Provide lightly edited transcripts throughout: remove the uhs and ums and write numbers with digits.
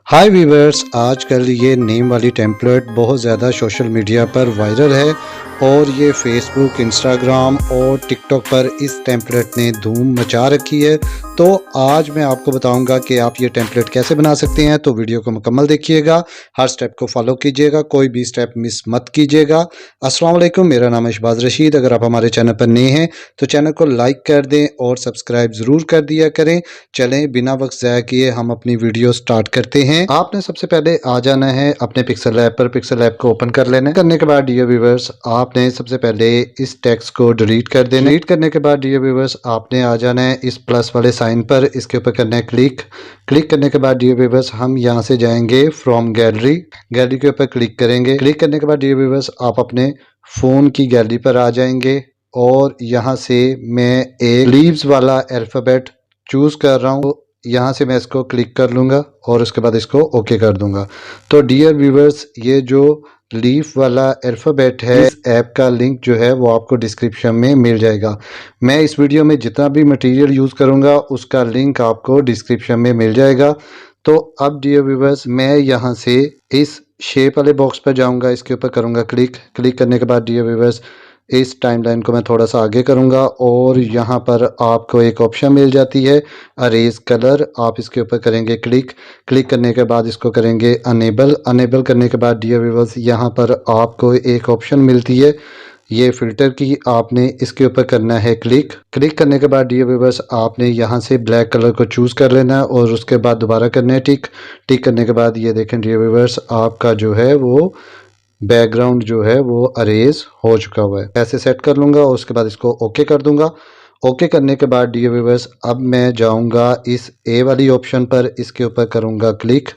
हाय viewers, आजकल ये name वाली टेम्पलेट बहुत ज़्यादा सोशल मीडिया पर वायरल है और ये फेसबुक, इंस्टाग्राम और टिकटॉक पर इस टेम्पलेट ने धूम मचा रखी है। तो आज मैं आपको बताऊंगा कि आप ये टेम्पलेट कैसे बना सकते हैं। तो वीडियो को मुकम्मल देखिएगा, हर स्टेप को फॉलो कीजिएगा, कोई भी स्टेप मिस मत कीजिएगा। अस्सलाम वालेकुम, मेरा नाम है शहबाज रशीद। अगर आप हमारे चैनल पर नए हैं तो चैनल को लाइक कर दें और सब्सक्राइब ज़रूर कर दिया करें। चलें बिना वक्त ज़ाया किए हम अपनी वीडियो स्टार्ट करते हैं। आपने सबसे पहले आ जाना है अपने पिक्सल ऐप पर। पिक्सल ऐप को ओपन कर लेना है। करने के बाद डियर व्यूअर्स आपने सबसे पहले इस टेक्स्ट को डिलीट कर देना। डिलीट करने के बाद डियर व्यूअर्स आपने आ जाना है इस प्लस वाले साइन पर, इसके ऊपर करना है क्लिक। क्लिक करने के बाद डियर व्यूअर्स हम यहाँ से जाएंगे फ्रॉम गैलरी। गैलरी के ऊपर क्लिक करेंगे। क्लिक करने के बाद डियर व्यूअर्स आप अपने फ़ोन की गैलरी पर आ जाएंगे और यहाँ से मैं एक लीव्स वाला अल्फ़ाबेट चूज़ कर रहा हूँ। यहाँ से मैं इसको क्लिक कर लूँगा और उसके बाद इसको ओके कर दूँगा। तो डियर व्यूवर्स ये जो लीफ वाला अल्फ़ाबेट है, इस ऐप का लिंक जो है वो आपको डिस्क्रिप्शन में मिल जाएगा। मैं इस वीडियो में जितना भी मटेरियल यूज़ करूँगा उसका लिंक आपको डिस्क्रिप्शन में मिल जाएगा। तो अब डियर व्यूवर्स मैं यहाँ से इस शेप वाले बॉक्स पर जाऊँगा, इसके ऊपर करूँगा क्लिक। क्लिक करने के बाद डियर व्यूवर्स इस टाइमलाइन को मैं थोड़ा सा आगे करूँगा और यहाँ पर आपको एक ऑप्शन मिल जाती है अरेज कलर। आप इसके ऊपर करेंगे क्लिक। क्लिक करने के बाद इसको करेंगे अनेबल। अनेबल करने के बाद डियर व्यूअर्स यहाँ पर आपको एक ऑप्शन मिलती है ये फ़िल्टर की, आपने इसके ऊपर करना है क्लिक। क्लिक करने के बाद डियर व्यूअर्स आपने यहाँ से ब्लैक कलर को चूज़ कर लेना है और उसके बाद दोबारा करना है टिक। टिक करने के बाद ये देखें डियर व्यूअर्स आपका जो है वो बैकग्राउंड जो है वो अरेज हो चुका हुआ है। ऐसे सेट कर लूँगा और उसके बाद इसको ओके कर दूँगा। ओके करने के बाद डियर व्यूअर्स अब मैं जाऊँगा इस ए वाली ऑप्शन पर, इसके ऊपर करूँगा क्लिक।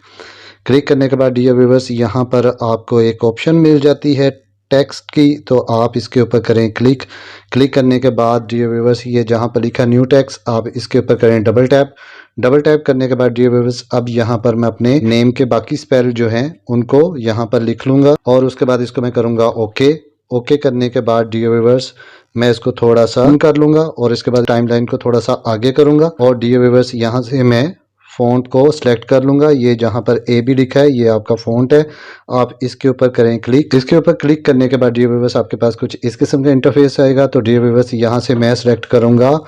क्लिक करने के बाद डियर व्यूअर्स यहाँ पर आपको एक ऑप्शन मिल जाती है टेक्स्ट की, तो आप इसके ऊपर करें क्लिक। क्लिक करने के बाद डियर व्यूअर्स ये जहाँ पर लिखा न्यू टेक्स्ट आप इसके ऊपर करें डबल टैप। डबल टैप करने के बाद डियर व्यूअर्स अब यहाँ पर मैं अपने नेम के बाकी स्पेल जो हैं उनको यहाँ पर लिख लूँगा और उसके बाद इसको मैं करूँगा ओके। ओके करने के बाद डियर व्यूअर्स मैं इसको थोड़ा सा कर लूँगा और इसके बाद टाइमलाइन को थोड़ा सा आगे करूँगा और डियर व्यूअर्स यहाँ से मैं फ़ॉन्ट को सिलेक्ट कर लूँगा। ये जहाँ पर ए बी लिखा है ये आपका फ़ॉन्ट है, आप इसके ऊपर करें क्लिक। इसके ऊपर क्लिक करने के बाद डियर व्यूअर्स आपके पास कुछ इस किस्म का इंटरफेस आएगा। तो डियर व्यूअर्स यहाँ से मैं सिलेक्ट करूँगा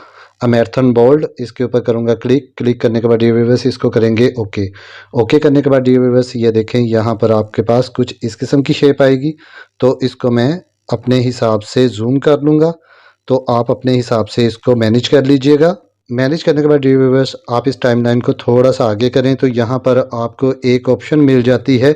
अमेर्थन बोल्ड, इसके ऊपर करूँगा क्लिक। क्लिक करने के बाद डियर व्यूअर्स इसको करेंगे ओके। ओके करने के बाद डियर व्यूअर्स ये देखें यहाँ पर आपके पास कुछ इस किस्म की शेप आएगी। तो इसको मैं अपने हिसाब से जूम कर लूँगा, तो आप अपने हिसाब से इसको मैनेज कर लीजिएगा। मैनेज करने के बाद डियर व्यूअर्स आप इस टाइमलाइन को थोड़ा सा आगे करें तो यहाँ पर आपको एक ऑप्शन मिल जाती है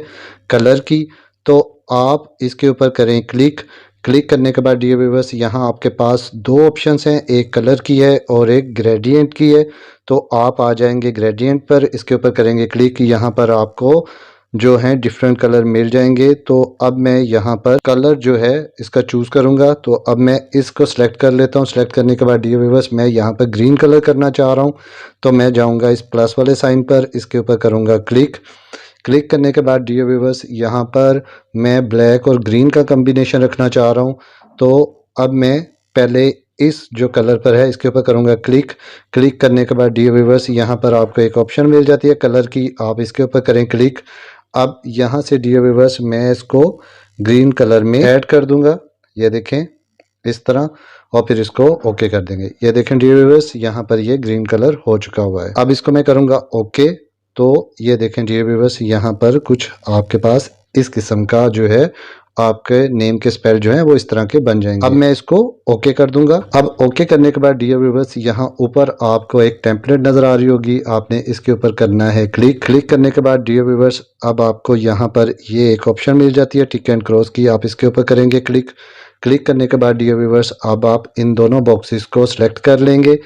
कलर की, तो आप इसके ऊपर करें क्लिक। क्लिक करने के बाद डियर व्यूअर्स यहाँ आपके पास दो ऑप्शंस हैं, एक कलर की है और एक ग्रेडियंट की है। तो आप आ जाएंगे ग्रेडियंट पर, इसके ऊपर करेंगे क्लिक। यहाँ पर आपको जो हैं डिफरेंट कलर मिल जाएंगे। तो अब मैं यहाँ पर कलर जो है इसका चूज़ करूँगा, तो अब मैं इसको सेलेक्ट कर लेता हूँ। सेलेक्ट करने के बाद डियर व्यूअर्स मैं यहाँ पर ग्रीन कलर करना चाह रहा हूँ, तो मैं जाऊँगा इस प्लस वाले साइन पर, इसके ऊपर करूँगा क्लिक। क्लिक करने के बाद डियर व्यूअर्स यहाँ पर मैं ब्लैक और ग्रीन का कम्बिनेशन रखना चाह रहा हूँ। तो अब मैं पहले इस जो कलर पर है इसके ऊपर करूँगा क्लिक। क्लिक करने के बाद डियर व्यूअर्स यहाँ पर आपको एक ऑप्शन मिल जाती है कलर की, आप इसके ऊपर करें क्लिक। अब यहाँ से डियर व्यूअर्स मैं इसको ग्रीन कलर में ऐड कर दूंगा, ये देखें इस तरह, और फिर इसको ओके कर देंगे। ये देखें डियर व्यूअर्स यहाँ पर ये ग्रीन कलर हो चुका हुआ है। अब इसको मैं करूँगा ओके। तो ये देखें डियर व्यूअर्स यहाँ पर कुछ आपके पास इस किस्म का जो है आपके नेम के स्पेल जो हैं वो इस तरह के बन जाएंगे। अब मैं इसको ओके कर दूंगा। अब ओके करने के बाद डियर व्यूअर्स यहाँ ऊपर आपको एक टेम्पलेट नजर आ रही होगी, आपने इसके ऊपर करना है क्लिक। क्लिक करने के बाद डियर व्यूअर्स अब आपको यहाँ पर ये एक ऑप्शन मिल जाती है टिक एंड क्रॉस की, आप इसके ऊपर करेंगे क्लिक। क्लिक करने के बाद डियर व्यूअर्स अब आप इन दोनों बॉक्सेस को सिलेक्ट कर लेंगे।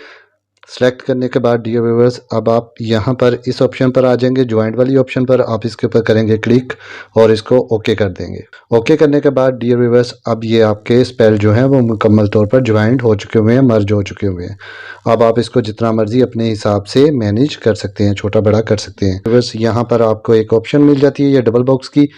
सेलेक्ट करने के बाद डियर व्यूअर्स अब आप यहाँ पर इस ऑप्शन पर आ जाएंगे, ज्वाइंट वाली ऑप्शन पर, आप इसके ऊपर करेंगे क्लिक और इसको ओके कर देंगे। ओके करने के बाद डियर व्यूअर्स अब ये आपके स्पेल जो हैं वो मुकम्मल तौर पर ज्वाइंट हो चुके हुए हैं, मर्ज हो चुके हुए हैं। अब आप इसको जितना मर्जी अपने हिसाब से मैनेज कर सकते हैं, छोटा बड़ा कर सकते हैं। व्यूअर्स यहाँ पर आपको एक ऑप्शन मिल जाती है ये डबल बॉक्स की,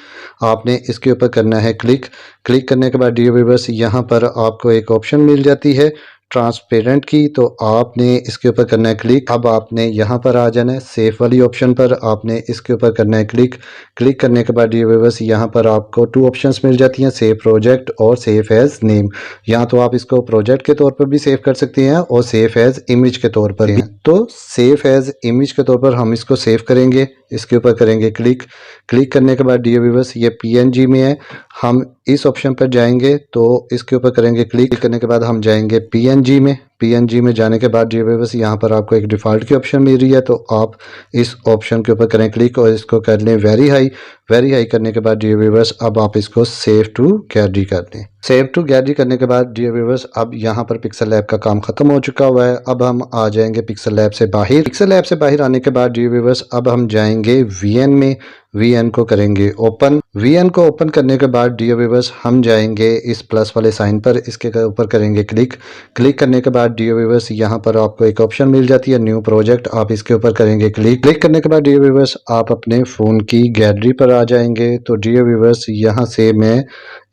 आपने इसके ऊपर करना है क्लिक। क्लिक करने के बाद डियर व्यूअर्स यहाँ पर आपको एक ऑप्शन मिल जाती है ट्रांसपेरेंट की, तो आपने इसके ऊपर करना है क्लिक। अब आपने यहाँ पर आ जाना है सेव वाली ऑप्शन पर, आपने इसके ऊपर करना है क्लिक। क्लिक करने के बाद डियर व्यूअर्स यहाँ पर आपको 2 ऑप्शंस मिल जाती हैं, सेव प्रोजेक्ट और सेव एज नेम। यहाँ तो आप इसको प्रोजेक्ट के तौर पर भी सेव कर सकते हैं और सेव एज इमेज के तौर पर भी। तो सेव एज इमेज के तौर पर हम इसको सेव करेंगे, इसके ऊपर करेंगे क्लिक। क्लिक करने के बाद डियर व्यूअर्स ये PNG में है, हम इस ऑप्शन पर जाएंगे तो इसके ऊपर करेंगे क्लिक करने के बाद हम जाएंगे PNG में। PNG में जाने के बाद डियर व्यूअर्स यहाँ पर आपको एक डिफ़ॉल्ट की ऑप्शन मिल रही है, तो आप इस ऑप्शन के ऊपर करें क्लिक और इसको कर लें वेरी हाई। वेरी हाई करने के बाद डियर व्यूअर्स अब आप इसको सेव टू गैलरी कर लें। सेव टू गैलरी करने के बाद डियर व्यूअर्स अब यहाँ पर पिक्सल लैब का काम खत्म हो चुका हुआ है। अब हम आ जाएंगे पिक्सल लैब से बाहर। पिक्सल लैब से बाहर आने के बाद डियर व्यूअर्स अब हम जाएंगे VN में। VN को करेंगे ओपन। VN को ओपन करने के बाद डियर व्यूअर्स हम जाएंगे इस प्लस वाले साइन पर, इसके ऊपर करेंगे क्लिक। क्लिक करने के बाद डियर व्यूअर्स यहाँ पर आपको एक ऑप्शन मिल जाती है न्यू प्रोजेक्ट, आप इसके ऊपर करेंगे क्लिक। क्लिक करने के बाद डियर व्यूअर्स आप अपने फ़ोन की गैलरी पर आ जाएंगे। तो डियर व्यूअर्स यहाँ से मैं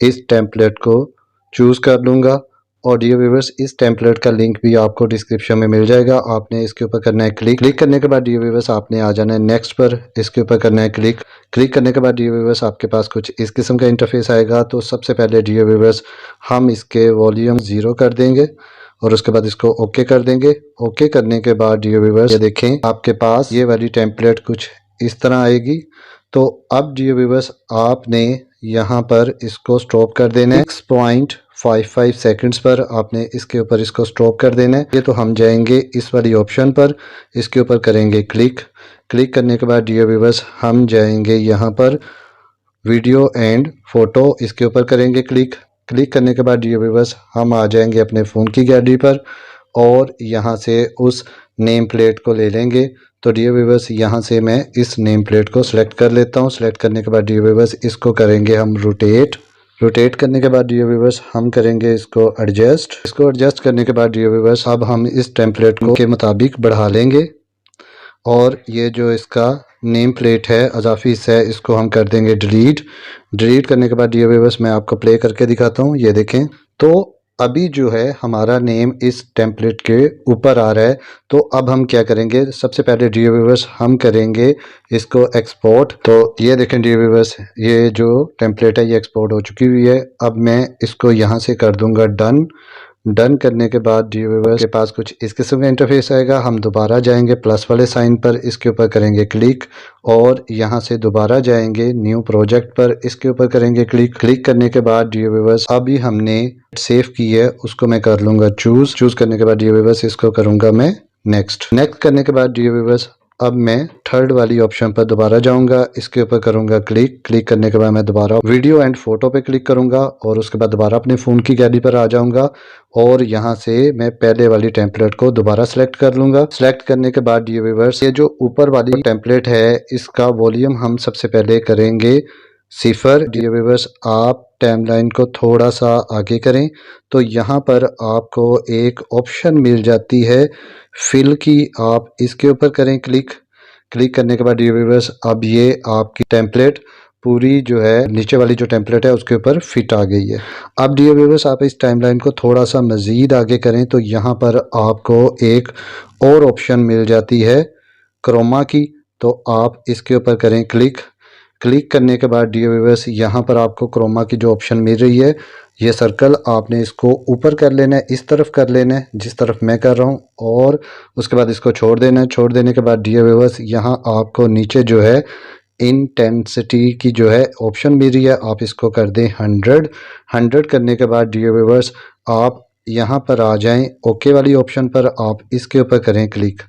इस टेम्पलेट को चूज़ कर लूँगा और डियर व्यूअर्स इस टेम्पलेट का लिंक भी आपको डिस्क्रिप्शन में मिल जाएगा, आपने इसके ऊपर करना है क्लिक। क्लिक करने के बाद डियर व्यूअर्स आपने आ जाना है नेक्स्ट पर, इसके ऊपर करना है क्लिक। क्लिक करने के बाद डियर व्यूअर्स आपके पास कुछ इस किस्म का इंटरफेस आएगा। तो सबसे पहले डियर व्यूअर्स हम इसके वॉल्यूम 0 कर देंगे और उसके बाद इसको ओके कर देंगे। ओके करने के बाद डियर व्यूअर्स ये देखें आपके पास ये वाली टेम्पलेट कुछ इस तरह आएगी। तो अब डियर व्यूअर्स आपने यहाँ पर इसको स्टॉप कर देना है 6.55 सेकंड्स पर, आपने इसके ऊपर इसको स्टॉप कर देना है। ये तो हम जाएंगे इस वाली ऑप्शन पर, इसके ऊपर करेंगे क्लिक। क्लिक करने के बाद डियर व्यूअर्स हम जाएंगे यहाँ पर वीडियो एंड फोटो, इसके ऊपर करेंगे क्लिक। क्लिक करने के बाद डियर व्यूअर्स हम आ जाएंगे अपने फ़ोन की गैलरी पर और यहाँ से उस नेम प्लेट को ले लेंगे। तो डियर व्यूअर्स यहाँ से मैं इस नेम प्लेट को सिलेक्ट कर लेता हूँ। सिलेक्ट करने के बाद डियर व्यूअर्स इसको करेंगे हम रोटेट। रोटेट करने के बाद डियर व्यूअर्स हम करेंगे इसको एडजस्ट। इसको एडजस्ट करने के बाद डियर व्यूअर्स अब हम इस टेम्पलेट को के मुताबिक बढ़ा लेंगे और ये जो इसका नेम प्लेट है अजाफी है इसको हम कर देंगे डिलीट। डिलीट करने के बाद डियर व्यूअर्स मैं आपको प्ले करके दिखाता हूँ, ये देखें। तो अभी जो है हमारा नेम इस टेम्पलेट के ऊपर आ रहा है। तो अब हम क्या करेंगे, सबसे पहले डियर व्यूअर्स हम करेंगे इसको एक्सपोर्ट। तो ये देखें डियर व्यूअर्स ये जो टेम्पलेट है ये एक्सपोर्ट हो चुकी हुई है। अब मैं इसको यहाँ से कर दूंगा डन। डन करने के बाद डियर व्यूअर्स के पास कुछ इस किस्म का इंटरफेस आएगा। हम दोबारा जाएंगे प्लस वाले साइन पर, इसके ऊपर करेंगे क्लिक और यहाँ से दोबारा जाएंगे न्यू प्रोजेक्ट पर, इसके ऊपर करेंगे क्लिक। क्लिक करने के बाद डियर व्यूअर्स अभी हमने सेव की है उसको मैं कर लूँगा चूज़ करने के बाद डियर व्यूअर्स इसको करूँगा मैं नेक्स्ट करने के बाद डियर व्यूअर्स अब मैं थर्ड वाली ऑप्शन पर दोबारा जाऊंगा, इसके ऊपर करूंगा क्लिक। क्लिक करने के बाद मैं दोबारा वीडियो एंड फोटो पे क्लिक करूंगा और उसके बाद दोबारा अपने फ़ोन की गैलरी पर आ जाऊंगा और यहाँ से मैं पहले वाली टेम्पलेट को दोबारा सेलेक्ट कर लूँगा। सेलेक्ट करने के बाद डियर व्यूअर्स ये जो ऊपर वाली टेम्पलेट है इसका वॉल्यूम हम सबसे पहले करेंगे 0। डियर व्यूअर्स आप टाइमलाइन को थोड़ा सा आगे करें तो यहाँ पर आपको एक ऑप्शन मिल जाती है फिल की, आप इसके ऊपर करें क्लिक। क्लिक करने के बाद डियर व्यूअर्स अब ये आपकी टेम्पलेट पूरी जो है नीचे वाली जो टेम्पलेट है उसके ऊपर फिट आ गई है। अब डियर व्यूअर्स आप इस टाइमलाइन को थोड़ा सा मज़ीद आगे करें तो यहाँ पर आपको एक और ऑप्शन मिल जाती है क्रोमा की, तो आप इसके ऊपर करें क्लिक। क्लिक करने के बाद डियर व्यूअर्स यहाँ पर आपको क्रोमा की जो ऑप्शन मिल रही है ये सर्कल आपने इसको ऊपर कर लेना है, इस तरफ कर लेना है जिस तरफ मैं कर रहा हूँ और उसके बाद इसको छोड़ देना है। छोड़ देने के बाद डियर व्यूअर्स यहाँ आपको नीचे जो है इंटेंसिटी की जो है ऑप्शन मिल रही है, आप इसको कर दें 100 करने के बाद डियर व्यूअर्स आप यहाँ पर आ जाएं ओके वाली ऑप्शन पर, आप इसके ऊपर करें क्लिक।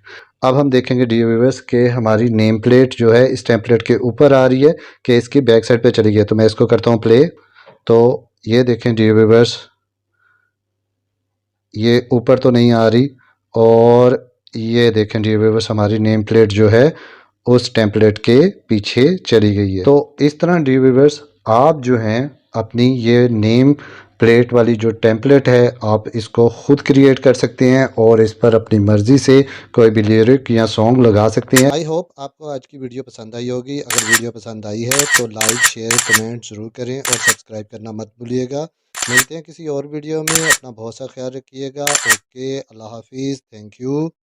अब हम देखेंगे डियर व्यूअर्स के हमारी नेम प्लेट जो है इस टेम्पलेट के ऊपर आ रही है कि इसकी बैक साइड पे चली गई। तो मैं इसको करता हूँ प्ले, तो ये देखें डियर व्यूअर्स ये ऊपर तो नहीं आ रही और ये देखें डियर व्यूअर्स हमारी नेम प्लेट जो है उस टेम्पलेट के पीछे चली गई है। तो इस तरह डियर व्यूअर्स आप जो हैं अपनी ये नेम प्लेट वाली जो टेम्पलेट है आप इसको खुद क्रिएट कर सकते हैं और इस पर अपनी मर्ज़ी से कोई भी लिरिक या सॉन्ग लगा सकते हैं। आई होप आपको आज की वीडियो पसंद आई होगी। अगर वीडियो पसंद आई है तो लाइक शेयर कमेंट ज़रूर करें और सब्सक्राइब करना मत भूलिएगा। मिलते हैं किसी और वीडियो में, अपना बहुत सा ख्याल रखिएगा। ओके, अल्लाह हाफिज़, थैंक यू।